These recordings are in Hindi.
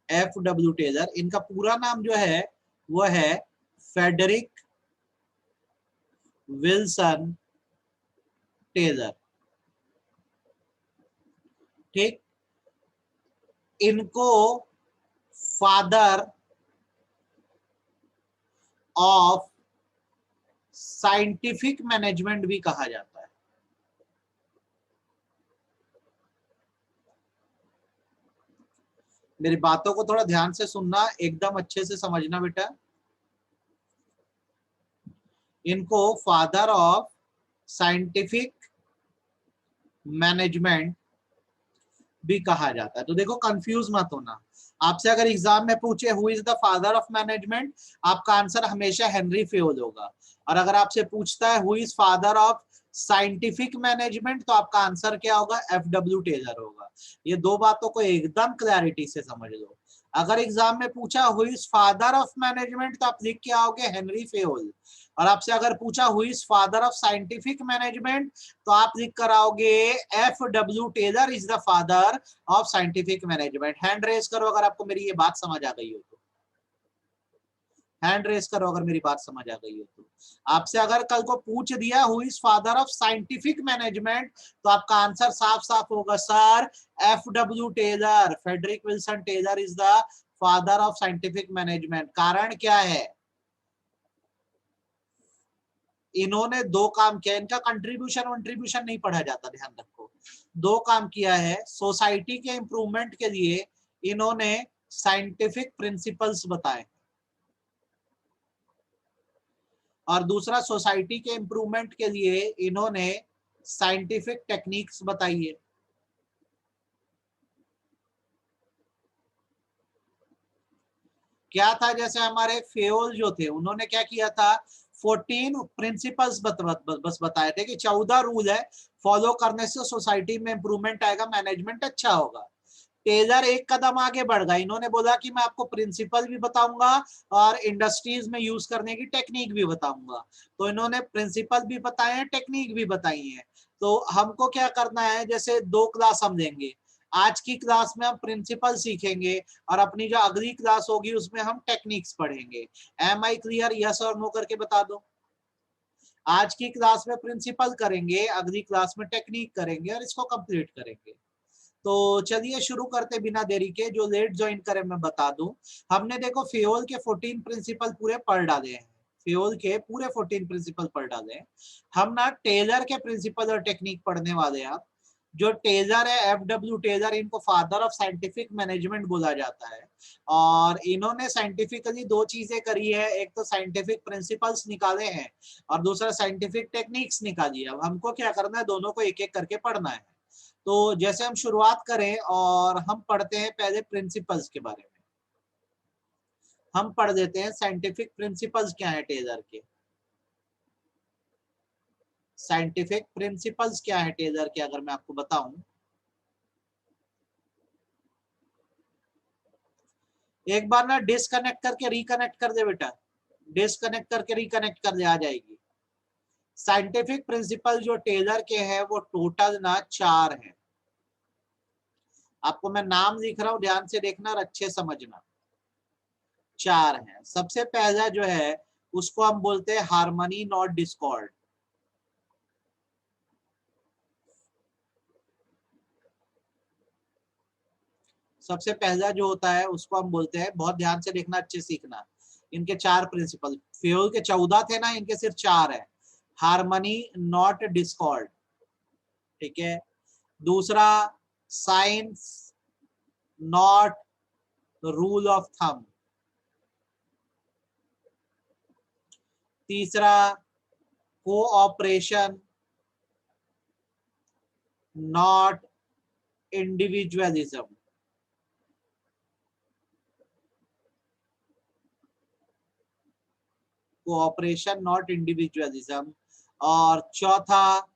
FW टेलर, इनका पूरा नाम जो है वो है फेडरिक विल्सन टेलर। ठीक, इनको फादर ऑफ साइंटिफिक मैनेजमेंट भी कहा जाता है। मेरी बातों को थोड़ा ध्यान से सुनना, एकदम अच्छे से समझना बेटा। इनको फादर ऑफ साइंटिफिक मैनेजमेंट भी कहा जाता है। तो देखो कंफ्यूज मत होना, आपसे अगर एग्जाम में पूछे who is the father of management, आपका आंसर हमेशा हेनरी फेयोल होगा। और अगर आपसे पूछता है who is father of scientific management, तो आपका आंसर क्या होगा? FW टेलर होगा। ये दो बातों को एकदम क्लैरिटी से समझ लो। अगर एग्जाम में पूछा who is father of management, तो आप लिख के आओगे हेनरी फेयोल। और आपसे अगर पूछा who is father of scientific management, तो आप लिख कर आओगे FW Taylor is the father of scientific management. Hand raise करो अगर आपको मेरी ये बात समझ आ गई हो तो। हैंड रेस करो अगर मेरी बात समझ आ गई हो तो। आपसे अगर कल को पूछ दिया who is father of scientific management, तो आपका आंसर साफ साफ होगा sir FW Taylor, Frederick Wilson Taylor is the father of scientific management. कारण क्या है? इन्होंने दो काम किया, इनका कंट्रीब्यूशन नहीं पढ़ा जाता, ध्यान रखो। दो काम किया है, सोसाइटी के इंप्रूवमेंट के लिए इन्होंने साइंटिफिक प्रिंसिपल्स बताए, और दूसरा सोसाइटी के इंप्रूवमेंट के लिए इन्होंने साइंटिफिक टेक्निक्स बताई है। क्या था, जैसे हमारे फेयोल जो थे, उन्होंने क्या किया था, 14 प्रिंसिपल्स बस बताए थे कि 14 रूल है, फॉलो करने से सोसाइटी में इंप्रूवमेंट आएगा, मैनेजमेंट अच्छा होगा। टेलर एक कदम आगे बढ़ गए, इन्होंने बोला कि मैं आपको प्रिंसिपल भी बताऊंगा और इंडस्ट्रीज में यूज करने की टेक्निक भी बताऊंगा। तो इन्होंने प्रिंसिपल भी बताए हैं, टेक्निक भी बताई है। तो हमको क्या करना है, जैसे दो क्लास हम लेंगे, आज की क्लास में हम प्रिंसिपल सीखेंगे और अपनी जो अगली क्लास होगी उसमें हम टेक्निक्स पढ़ेंगे। Am I clear? यस और नो करके बता दो। आज की क्लास में प्रिंसिपल करेंगे, अगली क्लास में टेक्निक करेंगे और इसको कंप्लीट करेंगे। तो चलिए शुरू करते बिना देरी के। जो लेट ज्वाइन करे मैं बता दूं, हमने देखो फेयोल के 14 प्रिंसिपल पूरे पढ़ डाले हैं, फेयोल के पूरे 14 प्रिंसिपल पढ़ डाले हैं। हम ना टेलर के प्रिंसिपल और टेक्निक पढ़ने वाले हैं। जो टेलर है, FW टेलर, इनको फादर ऑफ साइंटिफिक मैनेजमेंट बोला जाता है। और इन्होंने साइंटिफिकली दो चीजें करी है, एक तो साइंटिफिक प्रिंसिपल्स निकाले हैं और दूसरा साइंटिफिक टेक्निक्स निकाली है। अब हमको क्या करना है, दोनों को एक एक करके पढ़ना है। तो जैसे हम शुरुआत करें और हम पढ़ते हैं पहले प्रिंसिपल्स के बारे में। हम पढ़ देते हैं साइंटिफिक प्रिंसिपल्स क्या है टेलर के। साइंटिफिक प्रिंसिपल्स क्या है टेलर के, अगर मैं आपको बताऊं, एक बार ना डिस्कनेक्ट करके रिकनेक्ट कर दे बेटा, डिस्कनेक्ट करके रिकनेक्ट कर दे, आ जाएगी। साइंटिफिक प्रिंसिपल जो टेलर के हैं वो टोटल ना 4 हैं। आपको मैं नाम लिख रहा हूं, ध्यान से देखना और अच्छे समझना। 4 हैं। सबसे पहला जो है उसको हम बोलते हैं हार्मनी नॉट डिस्कॉर्ड। सबसे पहला जो होता है उसको हम बोलते हैं, बहुत ध्यान से देखना, अच्छे सीखना। इनके 4 प्रिंसिपल, फेयोल के 14 थे ना, इनके सिर्फ 4 है। हार्मनी नॉट डिस्कॉर्ड, ठीक है। दूसरा, science not rule of thumb. तीसरा, cooperation not individualism. Cooperation not individualism. और चौथा,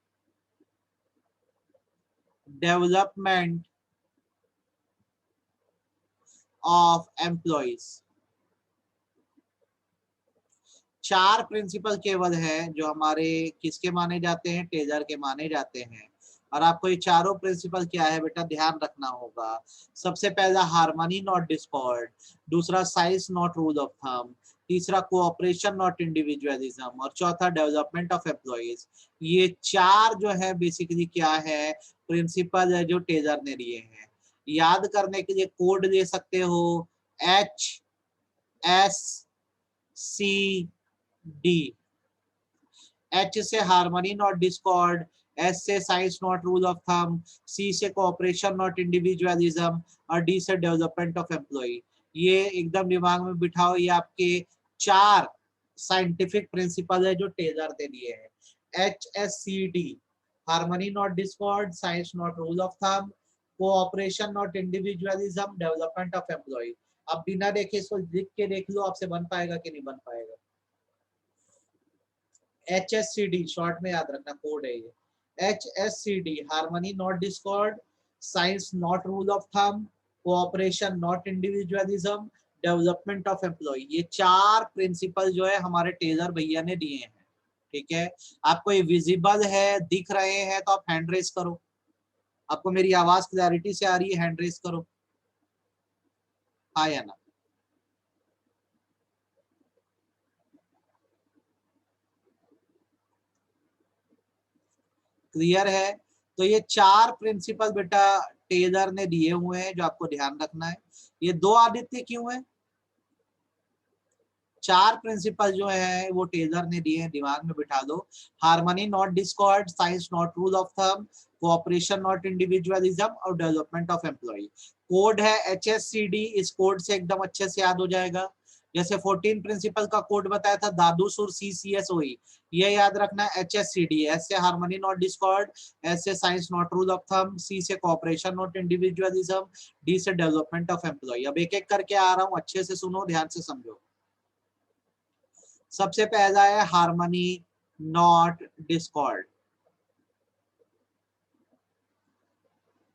डेवलपमेंट ऑफ एम्प्लॉइज। 4 प्रिंसिपल केवल है जो हमारे किसके माने जाते हैं, टेलर के माने जाते हैं। और आपको ये चारों प्रिंसिपल क्या है बेटा ध्यान रखना होगा। सबसे पहला हार्मनी नॉट डिस्कॉर्ड, दूसरा science not rule of thumb, तीसरा कोऑपरेशन नॉट इंडिविजुअलिज्म और चौथा डेवलपमेंट ऑफ एम्प्लॉइज। ये चार जो है बेसिकली क्या है प्रिंसिपल है जो टेलर ने दिए हैं। याद करने के लिए कोड ले सकते हो HSCD। H से हार्मनी नॉट डिस्कॉर्ड, S से science not rule of thumb, C से कोऑपरेशन नॉट इंडिविजुअलिज्म और D से डेवलपमेंट ऑफ एम्प्लॉय। ये एकदम दिमाग में बिठाओ, ये आपके चार साइंटिफिक प्रिंसिपल है जो टेलर ने दिए हैं। HSCD, harmony not discord, science not rule of thumb, cooperation not individualism, development of employ. अब बिना देखे इसको लिख के देख लो आपसे बन पाएगा कि नहीं बन पाएगा। HSCD शॉर्ट में याद रखना कोड है ये। HSCD, harmony not discord, science not rule of thumb, cooperation not individualism, development of employ. ये चार प्रिंसिपल जो है हमारे टेलर भैया ने दिए हैं। ठीक है, आपको ये विजिबल है, दिख रहे हैं तो आप हैंड रेस करो। आपको मेरी आवाज क्लैरिटी से आ रही है, हैंड रेस करो हाँ या ना। क्लियर है? तो ये चार प्रिंसिपल बेटा टेलर ने दिए हुए हैं जो आपको ध्यान रखना है। ये दो आदित्य क्यों है? चार प्रिंसिपल जो है वो टेलर ने दिए हैं, दिमाग में बिठा दो। Harmony not discord, science not rule of thumb, cooperation not individualism और डेवलपमेंट ऑफ एम्प्लॉय। कोड है HSCD, इस कोड से एकदम अच्छे से याद हो जाएगा। जैसे 14 प्रिंसिपल का कोड बताया था दादू सुर CCSOE, ये याद रखना है HSCD। S से हार्मनी नॉट डिस्कॉर्ड, S से science not rule of thumb, C से कोऑपरेशन नॉट इंडिविजुअलिज्म, D से डेवलपमेंट ऑफ एम्प्लॉय। अब एक एक करके आ रहा हूँ, अच्छे से सुनो, ध्यान से समझो। सबसे पहला है हार्मनी नॉट डिस्कॉर्ड।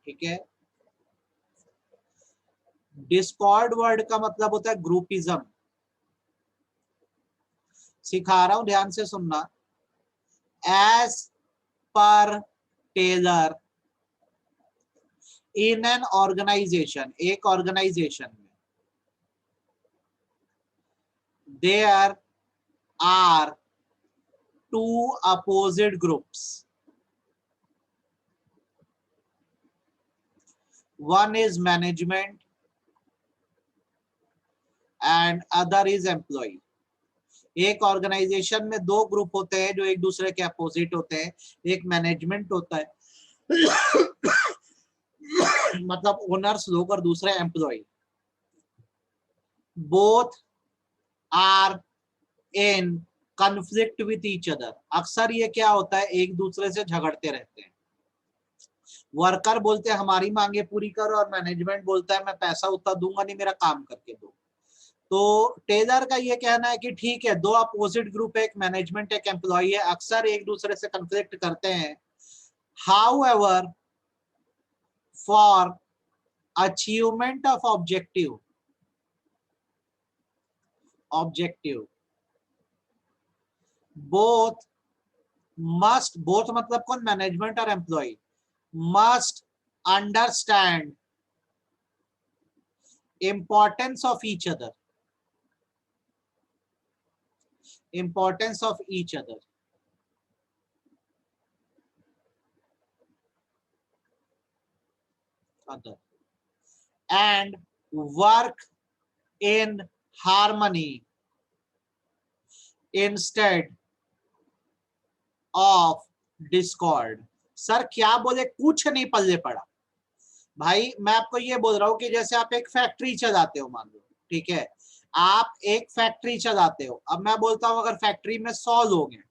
ठीक है, डिस्कॉर्ड वर्ड का मतलब होता है ग्रुपिज्म। सिखा रहा हूं, ध्यान से सुनना। एज पर टेलर, इन एन ऑर्गेनाइजेशन, एक ऑर्गेनाइजेशन में there are two opposite groups, one is management and other is employee। एक ऑर्गेनाइजेशन में दो ग्रुप होते हैं जो एक दूसरे के अपोजिट होते हैं। एक मैनेजमेंट होता है मतलब ओनर्स लोग, और दूसरा employ. Both are in conflict with each other. अक्सर ये क्या होता है, एक दूसरे से झगड़ते रहते हैं। वर्कर बोलते हैं हमारी मांगे पूरी करो, और मैनेजमेंट बोलता है मैं पैसा उतना दूंगा नहीं, मेरा काम करके दो। तो टेलर का ये कहना है कि ठीक है, दो अपोजिट ग्रुप है, एक मैनेजमेंट एक एम्प्लॉय है, अक्सर एक दूसरे से कन्फ्लिक्ट करते हैं। However, for achievement of objective, both must, both मतलब कौन, मैनेजमेंट और employ, must understand importance of each other, importance of each other and work in harmony instead of discord। Sir क्या बोले, कुछ नहीं पल्ले पड़ा भाई। मैं आपको ये बोल रहा हूं कि जैसे आप एक फैक्ट्री चलाते हो, मान लो, ठीक है, आप एक फैक्ट्री चलाते हो। अब मैं बोलता हूं अगर फैक्ट्री में 100 लोग हैं,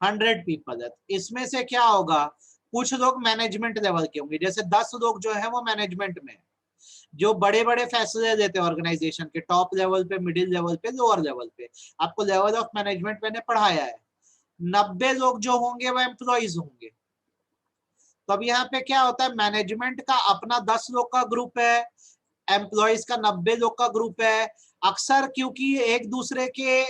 100 पीपल है, इसमें से क्या होगा, कुछ लोग मैनेजमेंट लेवल के होंगे, जैसे 10 लोग जो है वो मैनेजमेंट में, जो बड़े बड़े फैसले लेते हैं ऑर्गेनाइजेशन के, टॉप लेवल पे, मिडिल लेवल पे, लोअर लेवल पे। आपको लेवल ऑफ मैनेजमेंट मैंने पढ़ाया है। 90 लोग जो होंगे वो एम्प्लॉइज होंगे। तो अब यहाँ पे क्या होता है, मैनेजमेंट का अपना 10 लोग का ग्रुप है, एम्प्लॉइज का 90 लोग का ग्रुप है। अक्सर क्योंकि एक दूसरे के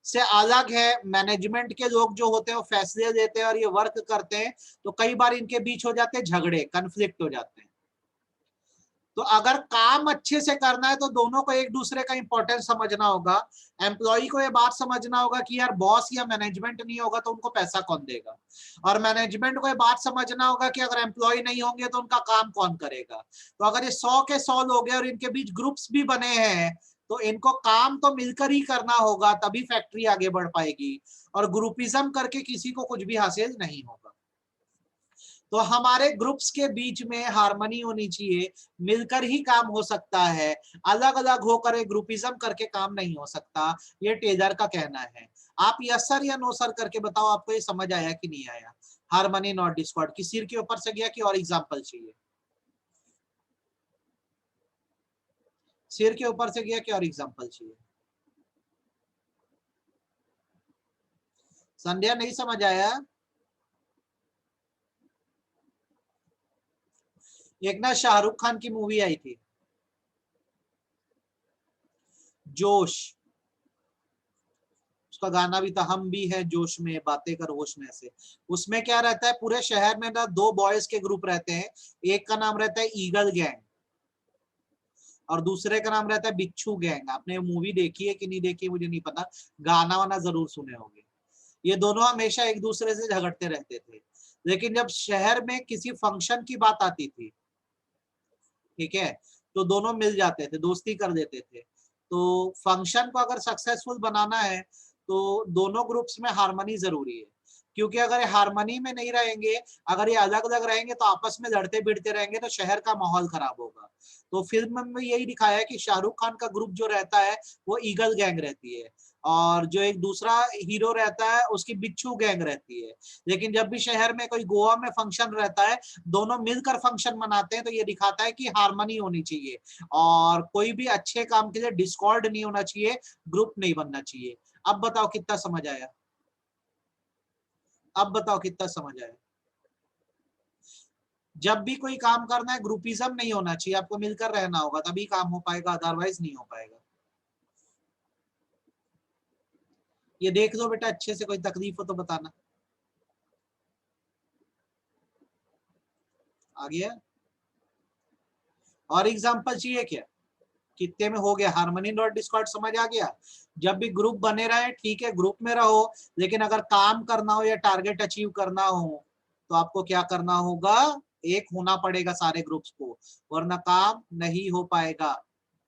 से अलग है। मैनेजमेंट के लोग जो होते हैं वो फैसले देते हैं और ये वर्क करते हैं, तो कई बार इनके बीच हो जाते हैं झगड़े, कन्फ्लिक्ट हो जाते हैं। तो अगर काम अच्छे से करना है तो दोनों को एक दूसरे का इंपॉर्टेंस समझना होगा। एम्प्लॉय को ये बात समझना होगा कि यार बॉस या मैनेजमेंट नहीं होगा तो उनको पैसा कौन देगा, और मैनेजमेंट को ये बात समझना होगा कि अगर एम्प्लॉय नहीं होंगे तो उनका काम कौन करेगा। तो अगर ये 100 के 100 लोग हैं और इनके बीच ग्रुप्स भी बने हैं, तो इनको काम तो मिलकर ही करना होगा, तभी फैक्ट्री आगे बढ़ पाएगी। और ग्रुपिज्म करके किसी को कुछ भी हासिल नहीं होगा। तो हमारे ग्रुप्स के बीच में हार्मनी होनी चाहिए, मिलकर ही काम हो सकता है, अलग अलग होकर ग्रुपिज्म करके काम नहीं हो सकता, ये टेलर का कहना है। आप यस सर या नो सर करके बताओ, आपको ये समझ आया कि नहीं आया? हार्मनी नॉट डिस्कॉर्ड की सिर के ऊपर से गया कि और एग्जांपल चाहिए? सिर के ऊपर से गया कि और एग्जांपल चाहिए? संध्या नहीं समझ आया? एक ना शाहरुख खान की मूवी आई थी जोश, उसका गाना भी था हम भी है जोश में बातें कर होश में से। उसमें क्या रहता है, पूरे शहर में ना 2 बॉयज के ग्रुप रहते हैं, एक का नाम रहता है ईगल गैंग और दूसरे का नाम रहता है बिच्छू गैंग। आपने मूवी देखी है कि नहीं देखी मुझे नहीं पता, गाना वाना जरूर सुने होंगे। ये दोनों हमेशा एक दूसरे से झगड़ते रहते थे, लेकिन जब शहर में किसी फंक्शन की बात आती थी, ठीक है, तो दोनों मिल जाते थे, दोस्ती कर देते थे। तो फंक्शन को अगर सक्सेसफुल बनाना है तो दोनों ग्रुप्स में हार्मनी जरूरी है, क्योंकि अगर ये हार्मनी में नहीं रहेंगे, अगर ये अलग अलग रहेंगे तो आपस में लड़ते भिड़ते रहेंगे तो शहर का माहौल खराब होगा। तो फिल्म में यही दिखाया है कि शाहरुख खान का ग्रुप जो रहता है वो ईगल गैंग रहती है, और जो एक दूसरा हीरो रहता है उसकी बिच्छू गैंग रहती है। लेकिन जब भी शहर में कोई गोवा में फंक्शन रहता है, दोनों मिलकर फंक्शन मनाते हैं, तो ये दिखाता है कि हार्मनी होनी चाहिए और कोई भी अच्छे काम के लिए डिस्कॉर्ड नहीं होना चाहिए, ग्रुप नहीं बनना चाहिए। अब बताओ कितना समझ आया? अब बताओ कितना समझ आया? जब भी कोई काम करना है ग्रुपिज्म नहीं होना चाहिए, आपको मिलकर रहना होगा, तभी काम हो पाएगा, अदरवाइज नहीं हो पाएगा। ये देख लो बेटा अच्छे से, कोई तकलीफ हो तो बताना। आ गया? और एग्जांपल चाहिए क्या? कितने में हो गया? हार्मनी डॉट डिस्कॉर्ड समझ आ गया? जब भी ग्रुप बने रहे ठीक है, ग्रुप में रहो, लेकिन अगर काम करना हो या टारगेट अचीव करना हो तो आपको क्या करना होगा? एक होना पड़ेगा सारे ग्रुप्स को, वरना काम नहीं हो पाएगा।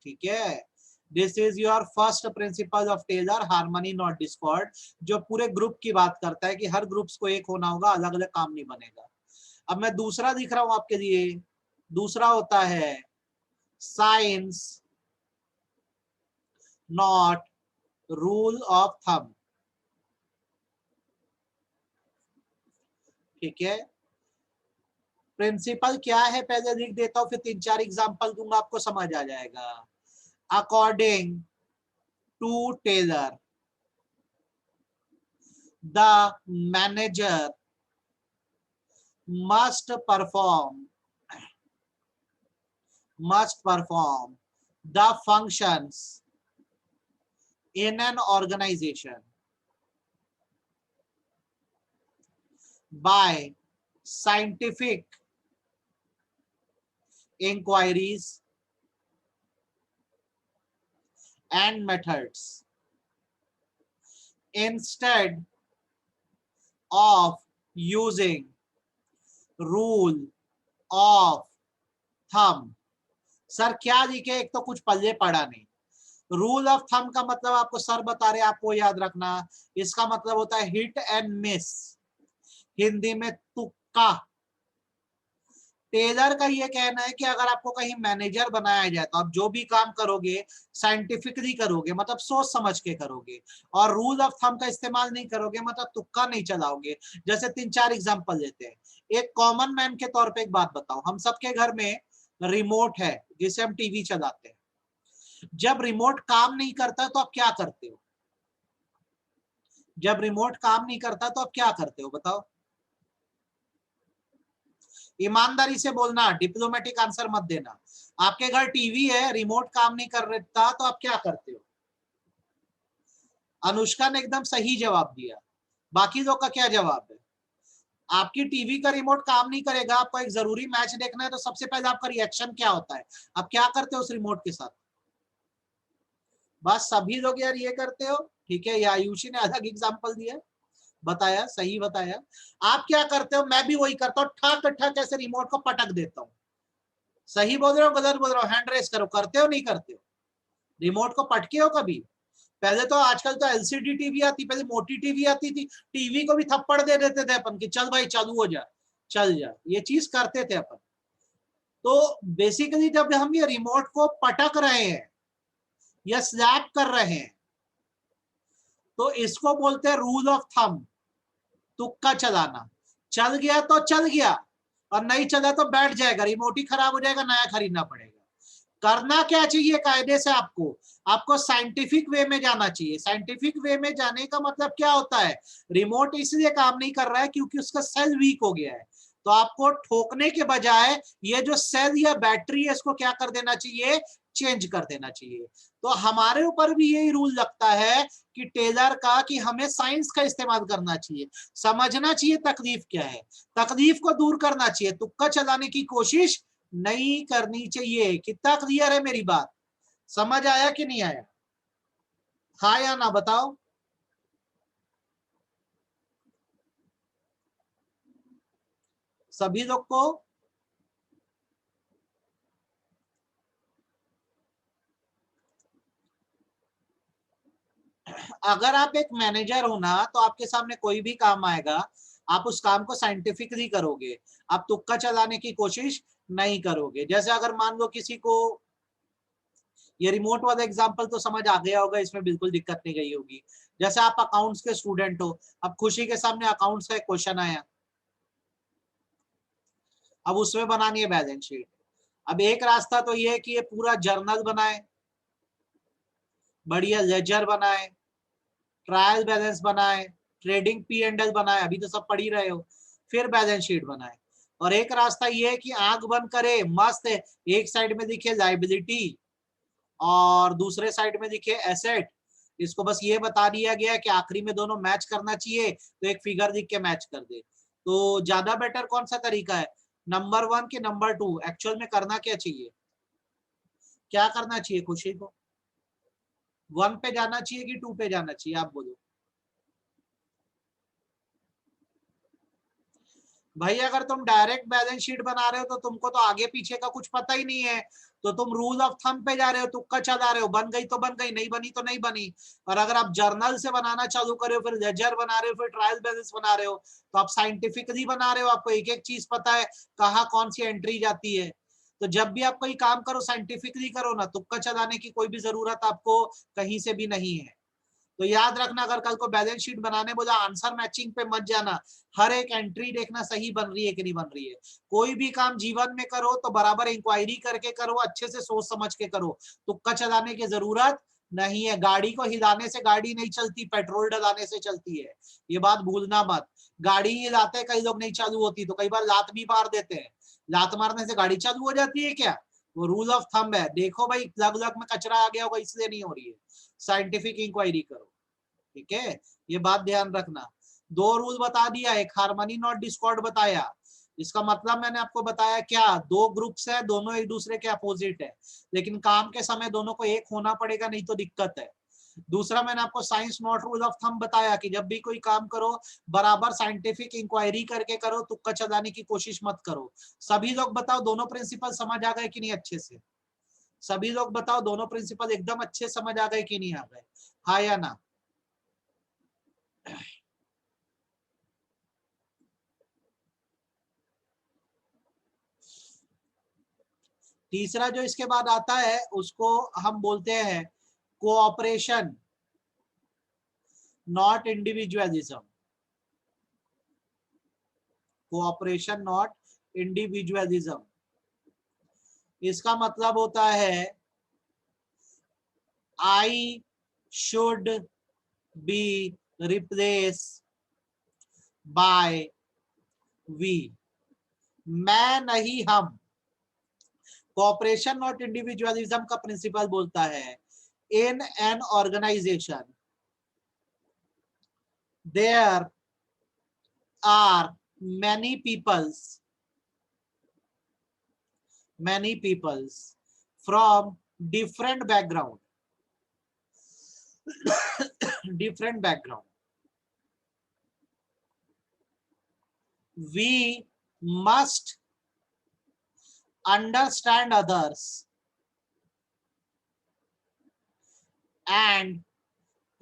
ठीक है, this is your first principle of Taylor, harmony not discord, जो पूरे ग्रुप की बात करता है कि हर ग्रुप्स को एक होना होगा, अलग अलग काम नहीं बनेगा। अब मैं दूसरा दिख रहा हूं आपके लिए, दूसरा होता है science not rule of thumb. ठीक है, प्रिंसिपल क्या है पहले लिख देता हूं, फिर 3-4 एग्जांपल दूंगा, आपको समझ आ जाएगा। According to Taylor the manager must perform the functions in an organization by scientific inquiries and methods instead of using rule of thumb। Sir क्या लिखे, एक तो कुछ पल्ले पड़ा नहीं। रूल ऑफ थंब का मतलब आपको सर बता रहे, आपको याद रखना, इसका मतलब होता है हिट एंड मिस, हिंदी में तुक्का। टेलर का ये कहना है कि अगर आपको कहीं मैनेजर बनाया जाए तो आप जो भी काम करोगे साइंटिफिकली करोगे, मतलब सोच समझ के करोगे, और रूल ऑफ थंब का इस्तेमाल नहीं करोगे, मतलब तुक्का नहीं चलाओगे। जैसे 3-4 एग्जांपल लेते हैं। एक कॉमन मैन के तौर पे एक बात बताओ, हम सबके घर में रिमोट है जिसे हम टीवी चलाते हैं। जब रिमोट काम नहीं करता तो आप क्या करते हो? जब रिमोट काम नहीं करता तो आप क्या करते हो बताओ? ईमानदारी से बोलना, डिप्लोमेटिक आंसर मत देना। आपके घर टीवी है, रिमोट काम नहीं कर रहा तो आप क्या करते हो? अनुष्का ने एकदम सही जवाब दिया। बाकी लोग का क्या जवाब है? आपकी टीवी का रिमोट काम नहीं करेगा, आपको एक जरूरी मैच देखना है, तो सबसे पहले आपका रिएक्शन क्या होता है? आप क्या करते हो उस रिमोट के साथ? बस सभी लोग यार ये करते हो, ठीक है। या आयुषी ने अलग एग्जांपल दिया, बताया, सही बताया। आप क्या करते हो? मैं भी वही करता हूँ, ठक ठक ऐसे रिमोट को पटक देता हूँ। सही बोल रहे हो गलत बोल रहे हो? हैंड रेस करो, करते हो नहीं करते हो? रिमोट को पटके हो कभी? पहले तो, आजकल तो एलसीडी टीवी आती, पहले मोटी टीवी आती थी, टीवी को भी थप्पड़ दे देते थे अपन कि चल भाई चालू हो जा, चल जा, ये चीज करते थे अपन। तो बेसिकली जब हम ये रिमोट को पटक रहे हैं या स्लैप कर रहे हैं, तो इसको बोलते हैं रूल ऑफ थंब, तुक्का चलाना। चल गया तो चल गया, और नहीं चला तो बैठ जाएगा, रिमोट ही खराब हो जाएगा, नया खरीदना पड़ेगा। करना क्या चाहिए कायदे से? आपको साइंटिफिक वे में जाना चाहिए। साइंटिफिक वे में जाने का मतलब क्या होता है? रिमोट इसलिए काम नहीं कर रहा है क्योंकि उसका सेल वीक हो गया है, तो आपको ठोकने के बजाय ये जो सेल या बैटरी है इसको क्या कर देना चाहिए? चेंज कर देना चाहिए। तो हमारे ऊपर भी यही रूल लगता है कि टेलर का, कि हमें साइंस का इस्तेमाल करना चाहिए, समझना चाहिए तकलीफ क्या है, तकलीफ को दूर करना चाहिए, तुक्का चलाने की कोशिश नहीं करनी चाहिए। कितना क्लियर है मेरी बात? समझ आया कि नहीं आया? हाँ या ना बताओ। सभी लोग को अगर आप एक मैनेजर हो ना, तो आपके सामने कोई भी काम आएगा, आप उस काम को साइंटिफिकली करोगे, आप तुक्का चलाने की कोशिश नहीं करोगे। जैसे अगर मान लो किसी को, ये रिमोट वाला एग्जांपल तो समझ आ गया होगा, इसमें बिल्कुल दिक्कत नहीं गई होगी। जैसे आप अकाउंट्स के स्टूडेंट हो, अब खुशी के सामने अकाउंट्स का एक क्वेश्चन आया, अब उसमें बनानी है बैलेंस शीट। अब एक रास्ता तो ये है कि ये पूरा जर्नल बनाए, बढ़िया लेजर बनाए, ट्रायल बैलेंस बनाए, ट्रेडिंग पी एंड एल बनाए, अभी तो सब पढ़ ही रहे हो, फिर बैलेंस शीट बनाए। और एक रास्ता ये है कि आंख बंद करे, मस्त है, एक साइड में दिखे लाइबिलिटी और दूसरे साइड में दिखे एसेट, इसको बस ये बता दिया गया कि आखिरी में दोनों मैच करना चाहिए, तो एक फिगर दिख के मैच कर दे। तो ज्यादा बेटर कौन सा तरीका है? नंबर 1 के नंबर 2? एक्चुअल में करना क्या चाहिए? क्या करना चाहिए खुशी को? 1 पे जाना चाहिए कि 2 पे जाना चाहिए? आप बोलो भाई। अगर तुम डायरेक्ट बैलेंस शीट बना रहे हो तो तुमको तो आगे पीछे का कुछ पता ही नहीं है, तो तुम रूल ऑफ थंब पे जा रहे हो, तुक्का चला रहे हो, बन गई तो बन गई, नहीं बनी तो नहीं बनी। और अगर आप जर्नल से बनाना चालू करे हो, फिर लेजर बना रहे हो, फिर ट्रायल बैलेंस बना रहे हो, तो आप साइंटिफिकली बना रहे हो, आपको एक एक चीज पता है कहाँ कौन सी एंट्री जाती है। तो जब भी आप कोई काम करो साइंटिफिकली करो ना, तुक्का चलाने की कोई भी जरूरत आपको कहीं से भी नहीं है। तो याद रखना, अगर कल को बैलेंस शीट बनाने बोला, आंसर मैचिंग पे मत जाना, हर एक एंट्री देखना सही बन रही है कि नहीं बन रही है। कोई भी काम जीवन में करो तो बराबर इंक्वायरी करके करो, अच्छे से सोच समझ के करो, तुक्का चलाने की जरूरत नहीं है। गाड़ी को हिलाने से गाड़ी नहीं चलती, पेट्रोल डलाने से चलती है, ये बात भूलना मत। गाड़ी हिलाते कई लोग नहीं चालू होती, तो कई बार लात भी मार देते हैं, लात मारने से गाड़ी चालू हो जाती है क्या? वो रूल ऑफ थंब है। देखो भाई, प्लग व्लग में कचरा आ गया होगा इसलिए नहीं हो रही है, साइंटिफिक इंक्वायरी करो, ठीक है। ये बात ध्यान रखना। 2 रूल बता दिया, एक हार्मनी नॉट डिस्कॉर्ड बताया। इसका मतलब मैंने आपको बताया क्या, 2 ग्रुप्स है, दोनों एक दूसरे के अपोजिट है, लेकिन काम के समय दोनों को एक होना पड़ेगा, नहीं तो दिक्कत है। दूसरा, मैंने आपको science not rule of thumb बताया कि जब भी कोई काम करो बराबर साइंटिफिक इंक्वायरी करके करो, तुक्का चलाने की कोशिश मत करो। सभी लोग बताओ दोनों प्रिंसिपल समझ आ गए कि नहीं अच्छे से? सभी लोग बताओ दोनों प्रिंसिपल एकदम अच्छे समझ आ गए कि नहीं आ गए? हाँ या ना? तीसरा जो इसके बाद आता है उसको हम बोलते हैं cooperation not individualism. Cooperation not individualism, इसका मतलब होता है I should be replace by we, मैं नहीं हम। कोऑपरेशन नॉट इंडिविजुअलिज्म का प्रिंसिपल बोलता है in an organisation there are many peoples from different background different background. We must understand others and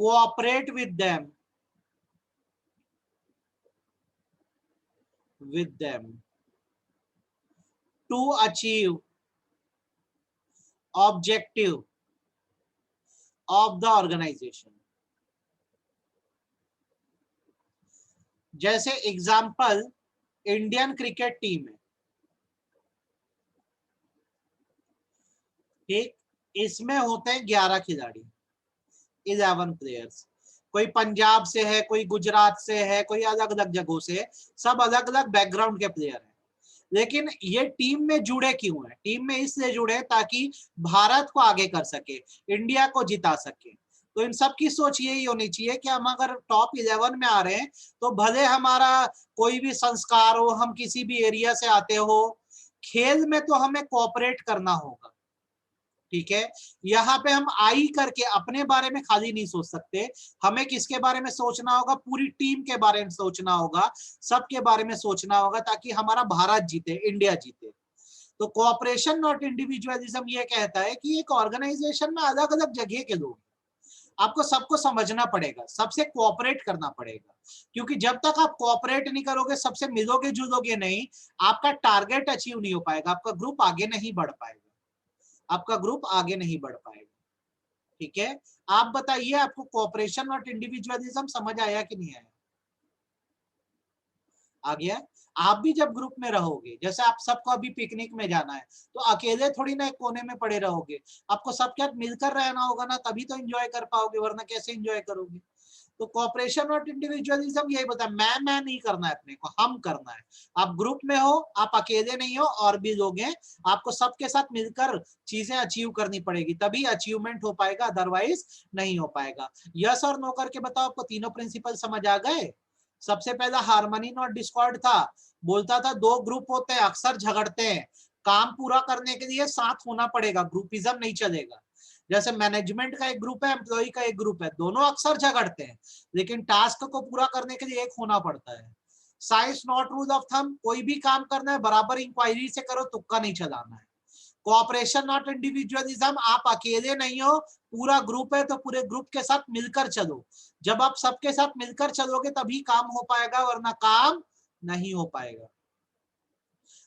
cooperate with them to achieve objective of the organization. जैसे एग्जाम्पल इंडियन क्रिकेट टीम है, ठीक, इसमें होते हैं 11 खिलाड़ी, 11 प्लेयर्स। कोई पंजाब से है, कोई गुजरात से है, कोई अलग अलग जगहों से है, सब अलग अलग बैकग्राउंड के प्लेयर हैं। लेकिन ये टीम में जुड़े क्यों है? टीम में इसलिए जुड़े ताकि भारत को आगे कर सके, इंडिया को जिता सके। तो इन सब की सोच यही होनी चाहिए कि हम अगर टॉप 11 में आ रहे हैं तो भले हमारा कोई भी संस्कार हो, हम किसी भी एरिया से आते हो, खेल में तो हमें कोऑपरेट करना होगा, ठीक है। यहाँ पे हम आई करके अपने बारे में खाली नहीं सोच सकते, हमें किसके बारे में सोचना होगा? पूरी टीम के बारे में सोचना होगा, सबके बारे में सोचना होगा ताकि हमारा भारत जीते, इंडिया जीते। तो कोऑपरेशन नॉट इंडिविजुअलिज्म ये कहता है कि एक ऑर्गेनाइजेशन में अलग अलग जगह के लोग, आपको सबको समझना पड़ेगा, सबसे कोऑपरेट करना पड़ेगा, क्योंकि जब तक आप कोऑपरेट नहीं करोगे, सबसे मिलोगे जुलोगे नहीं, आपका टारगेट अचीव नहीं हो पाएगा, आपका ग्रुप आगे नहीं बढ़ पाएगा, ठीक है। आप बताइए, आपको कोऑपरेशन और इंडिविजुअलिज्म समझ आया कि नहीं आया? आ गया? आप भी जब ग्रुप में रहोगे, जैसे आप सबको अभी पिकनिक में जाना है, तो अकेले थोड़ी ना एक कोने में पड़े रहोगे, आपको सबके साथ मिलकर रहना होगा ना, तभी तो एंजॉय कर पाओगे, वरना कैसे एंजॉय करोगे? तो कोऑपरेशन और इंडिविजुअलिज्म यही बताया, मैं नहीं करना है, अपने को हम करना है। आप ग्रुप में हो, आप अकेले नहीं हो, और भी लोग हैं, आपको सबके साथ मिलकर चीजें अचीव करनी पड़ेगी, तभी अचीवमेंट हो पाएगा, अदरवाइज नहीं हो पाएगा। यस और नो करके बताओ, आपको तीनों प्रिंसिपल समझ आ गए? सबसे पहला हार्मनी नॉट डिस्कॉर्ड था, बोलता था दो ग्रुप होते हैं, अक्सर झगड़ते हैं, काम पूरा करने के लिए साथ होना पड़ेगा, ग्रुपिज्म नहीं चलेगा। जैसे मैनेजमेंट का एक ग्रुप है, एम्प्लॉय का एक ग्रुप है, दोनों अक्सर झगड़ते हैं, लेकिन टास्क को पूरा करने के लिए एक होना पड़ता है। Science not rule of thumb, कोई भी काम करना है बराबर इंक्वायरी से करो, तुक्का नहीं चलाना है। कोऑपरेशन नॉट इंडिविजुअलिज्म, आप अकेले नहीं हो, पूरा ग्रुप है, तो पूरे ग्रुप के साथ मिलकर चलो, जब आप सबके साथ मिलकर चलोगे तभी काम हो पाएगा, वरना काम नहीं हो पाएगा।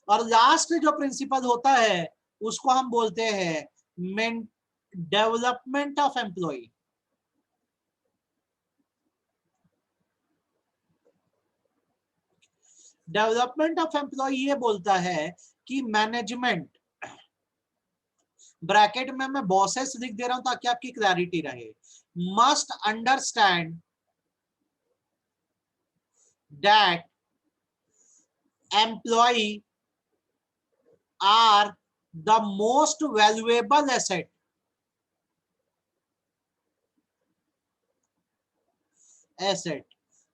और लास्ट जो प्रिंसिपल होता है उसको हम बोलते हैं development of employ. Development of employ ये बोलता है कि मैनेजमेंट, ब्रैकेट में मैं बॉसेस लिख दे रहा हूं ताकि आपकी क्लैरिटी रहे, must understand that employ are the most valuable asset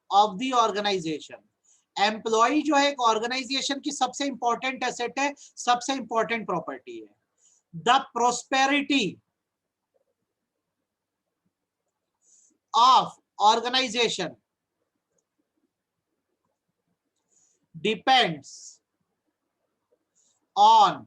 of the organisation. Employ जो है एक ऑर्गेनाइजेशन की सबसे इंपॉर्टेंट एसेट है, सबसे इंपॉर्टेंट प्रॉपर्टी है। The prosperity of organisation depends on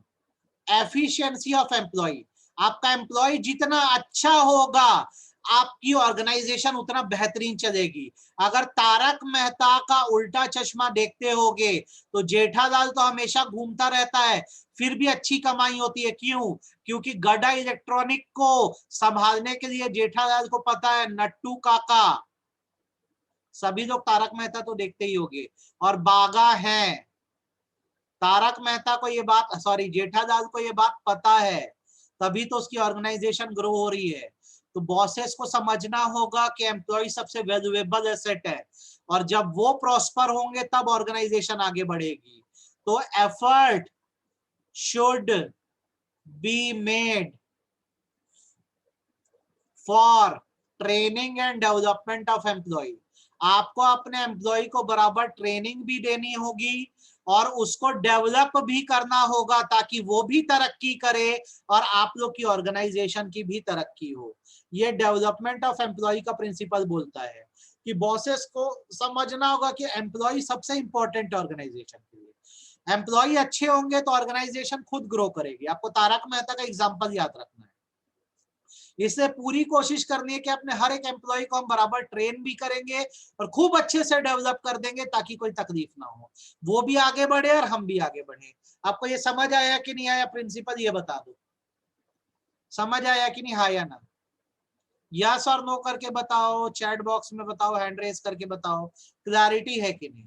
efficiency of employ. आपका एम्प्लॉय जितना अच्छा होगा, आपकी ऑर्गेनाइजेशन उतना बेहतरीन चलेगी। अगर तारक मेहता का उल्टा चश्मा देखते होगे तो जेठालाल तो हमेशा घूमता रहता है, फिर भी अच्छी कमाई होती है। क्यों? क्योंकि गड़ा इलेक्ट्रॉनिक को संभालने के लिए जेठालाल को पता है नट्टू काका, सभी लोग तारक मेहता तो देखते ही होंगे, और बागा है, तारक मेहता को ये बात, सॉरी जेठालाल को ये बात पता है, तभी तो उसकी ऑर्गेनाइजेशन ग्रो हो रही है। तो बॉसेस को समझना होगा कि एम्प्लॉय सबसे वैल्यूएबल एसेट है, और जब वो प्रॉस्पर होंगे तब ऑर्गेनाइजेशन आगे बढ़ेगी। तो effort should be made for training and development of employ. आपको अपने एम्प्लॉय को बराबर ट्रेनिंग भी देनी होगी और उसको डेवलप भी करना होगा ताकि वो भी तरक्की करे और आप लोग की ऑर्गेनाइजेशन की भी तरक्की हो। ये डेवलपमेंट ऑफ एम्प्लॉय का प्रिंसिपल बोलता है कि बॉसेस को समझना होगा कि एम्प्लॉय सबसे इंपॉर्टेंट ऑर्गेनाइजेशन के लिए। एम्प्लॉय अच्छे होंगे तो ऑर्गेनाइजेशन खुद ग्रो करेगी। आपको तारक मेहता का एग्जांपल याद रखना है। इसलिए पूरी कोशिश करनी है कि अपने हर एक एम्प्लॉय को हम बराबर ट्रेन भी करेंगे और खूब अच्छे से डेवलप कर देंगे ताकि कोई तकलीफ ना हो, वो भी आगे बढ़े और हम भी आगे बढ़े। आपको ये समझ आया कि नहीं आया प्रिंसिपल, ये बता दो। समझ आया कि नहीं, हाँ या ना? यस और नो करके बताओ, चैट बॉक्स में बताओ, हैंड रेस करके बताओ, क्लैरिटी है कि नहीं।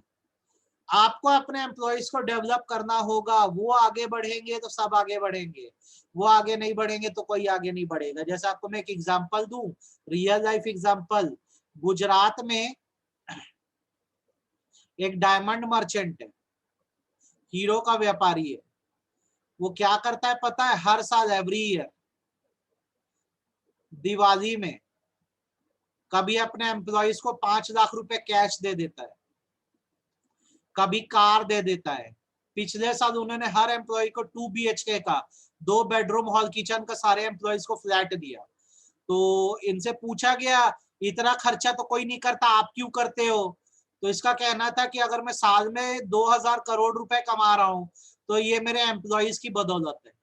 आपको अपने एम्प्लॉयज को डेवलप करना होगा, वो आगे बढ़ेंगे तो सब आगे बढ़ेंगे, वो आगे नहीं बढ़ेंगे तो कोई आगे नहीं बढ़ेगा। जैसे आपको मैं एक एग्जांपल दूं, रियल लाइफ एग्जांपल। गुजरात में एक डायमंड मर्चेंट है, हीरो का व्यापारी है। वो क्या करता है पता है? हर साल एवरी ईयर दिवाली में कभी अपने एम्प्लॉयज को 5 लाख रुपए कैश दे देता है, कभी कार दे देता है। पिछले साल उन्होंने हर एम्प्लॉय को 2 BHK का 2 बेडरूम हॉल किचन का सारे एम्प्लॉयज को फ्लैट दिया। तो इनसे पूछा गया इतना खर्चा तो कोई नहीं करता, आप क्यों करते हो? तो इसका कहना था कि अगर मैं साल में 2000 करोड़ रुपए कमा रहा हूं तो ये मेरे एम्प्लॉयज की बदौलत है,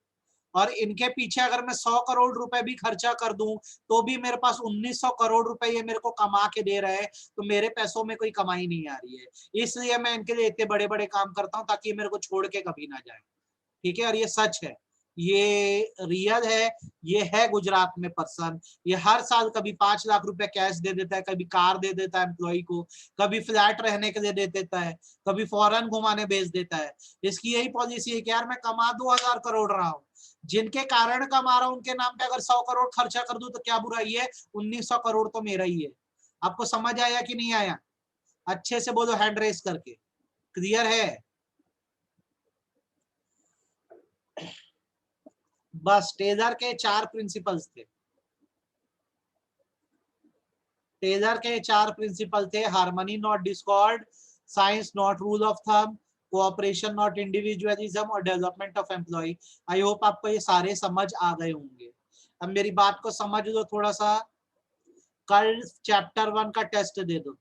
और इनके पीछे अगर मैं 100 करोड़ रुपए भी खर्चा कर दूं तो भी मेरे पास 1900 करोड़ रुपए ये मेरे को कमा के दे रहे हैं, तो मेरे पैसों में कोई कमाई नहीं आ रही है। इसलिए मैं इनके लिए इतने बड़े बड़े काम करता हूं ताकि ये मेरे को छोड़ के कभी ना जाए। ठीक है, और ये सच है, ये रियल है, ये है गुजरात में पर्सन। ये हर साल कभी 5 लाख रुपए कैश दे देता है, कभी कार दे देता है एम्प्लॉय को, कभी फ्लैट रहने के लिए दे देता है, कभी फॉरेन घुमाने भेज देता है। इसकी यही पॉलिसी है कि यार मैं कमा 2000 करोड़ रहा हूँ, जिनके कारण कमा रहा हूं उनके नाम पे अगर 100 करोड़ खर्चा कर दूं तो क्या बुराई है? 1900 करोड़ तो मेरा ही है। आपको समझ आया कि नहीं आया? अच्छे से बोलो हैंड रेस करके, क्लियर है? बस टेलर के 4 प्रिंसिपल्स थे। टेलर के 4 प्रिंसिपल थे: harmony not discord, science not rule of thumb, cooperation not individualism और development of employ. I hope आपको ये सारे समझ आ गए होंगे। अब मेरी बात को समझ लो थोड़ा सा। कल चैप्टर 1 का टेस्ट दे दो,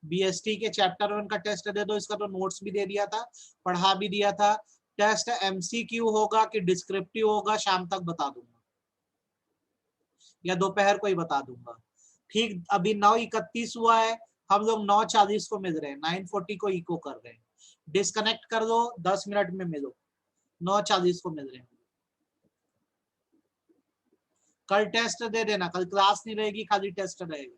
बीएसटी के चैप्टर 1 का टेस्ट दे दो। इसका तो नोट्स भी दे दिया था, पढ़ा भी दिया था। टेस्ट एमसीक्यू होगा कि डिस्क्रिप्टिव होगा शाम तक बता दूंगा, या दोपहर को ही बता दूंगा। ठीक, अभी 9:31 हुआ है, हम लोग 9:40 को मिल रहे हैं, 9:40 को इको कर रहे हैं। डिस्कनेक्ट कर दो, 10 मिनट में मिलो, 9:40 को मिल रहे हैं। कल टेस्ट दे देना, कल क्लास नहीं रहेगी, खाली टेस्ट रहेगा।